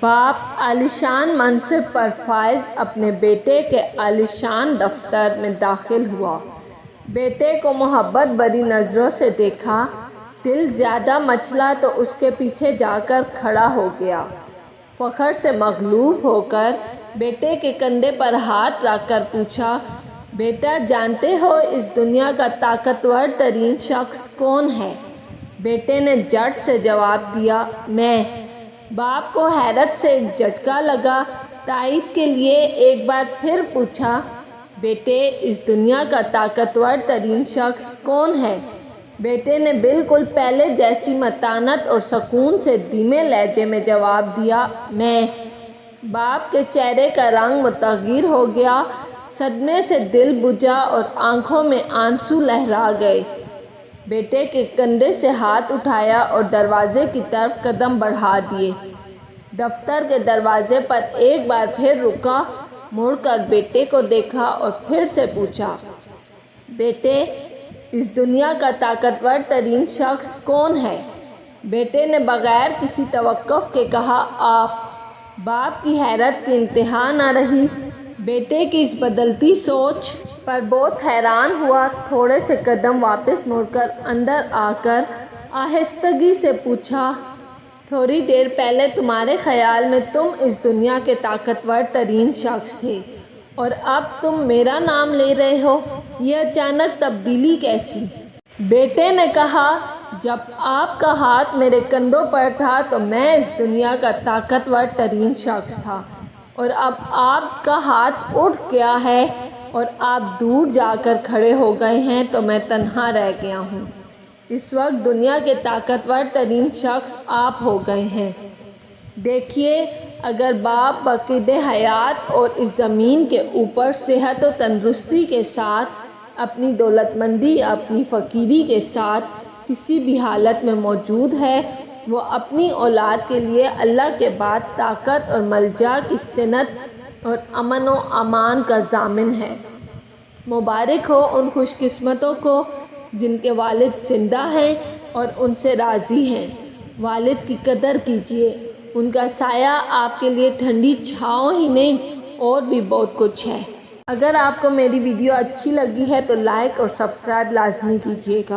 باپ عالیشان منصب پر فائز اپنے بیٹے کے عالیشان دفتر میں داخل ہوا۔ بیٹے کو محبت بھری نظروں سے دیکھا، دل زیادہ مچلا تو اس کے پیچھے جا کر کھڑا ہو گیا۔ فخر سے مغلوب ہو کر بیٹے کے کندھے پر ہاتھ رکھ کر پوچھا، بیٹا جانتے ہو اس دنیا کا طاقتور ترین شخص کون ہے؟ بیٹے نے جھٹ سے جواب دیا، میں۔ باپ کو حیرت سے ایک جھٹکا لگا، تائید کے لیے ایک بار پھر پوچھا، بیٹے اس دنیا کا طاقتور ترین شخص کون ہے؟ بیٹے نے بالکل پہلے جیسی متانت اور سکون سے دھیمے لہجے میں جواب دیا، میں۔ باپ کے چہرے کا رنگ متغیر ہو گیا، صدمے سے دل بجھا اور آنکھوں میں آنسو لہرا گئے۔ بیٹے کے کندھے سے ہاتھ اٹھایا اور دروازے کی طرف قدم بڑھا دیے۔ دفتر کے دروازے پر ایک بار پھر رکا، مڑ کر بیٹے کو دیکھا اور پھر سے پوچھا، بیٹے اس دنیا کا طاقتور ترین شخص کون ہے؟ بیٹے نے بغیر کسی توقف کے کہا، آپ۔ باپ کی حیرت کی انتہا نہ رہی، بیٹے کی اس بدلتی سوچ پر بہت حیران ہوا۔ تھوڑے سے قدم واپس مڑ کر اندر آ کر آہستگی سے پوچھا، تھوڑی دیر پہلے تمہارے خیال میں تم اس دنیا کے طاقتور ترین شخص تھے اور اب تم میرا نام لے رہے ہو، یہ اچانک تبدیلی کیسی؟ بیٹے نے کہا، جب آپ کا ہاتھ میرے کندھوں پر تھا تو میں اس دنیا کا طاقتور ترین شخص تھا، اور اب آپ کا ہاتھ اٹھ گیا ہے اور آپ دور جا کر کھڑے ہو گئے ہیں تو میں تنہا رہ گیا ہوں۔ اس وقت دنیا کے طاقتور ترین شخص آپ ہو گئے ہیں۔ دیکھیے، اگر باپ بقید حیات اور اس زمین کے اوپر صحت و تندرستی کے ساتھ، اپنی دولت مندی یا اپنی فقیری کے ساتھ کسی بھی حالت میں موجود ہے، وہ اپنی اولاد کے لیے اللہ کے بعد طاقت اور ملجا کی صنعت اور امن و امان کا ضامن ہے۔ مبارک ہو ان خوش قسمتوں کو جن کے والد زندہ ہیں اور ان سے راضی ہیں۔ والد کی قدر کیجیے، ان کا سایہ آپ کے لیے ٹھنڈی چھاؤں ہی نہیں اور بھی بہت کچھ ہے۔ اگر آپ کو میری ویڈیو اچھی لگی ہے تو لائک اور سبسکرائب لازمی کیجیے گا۔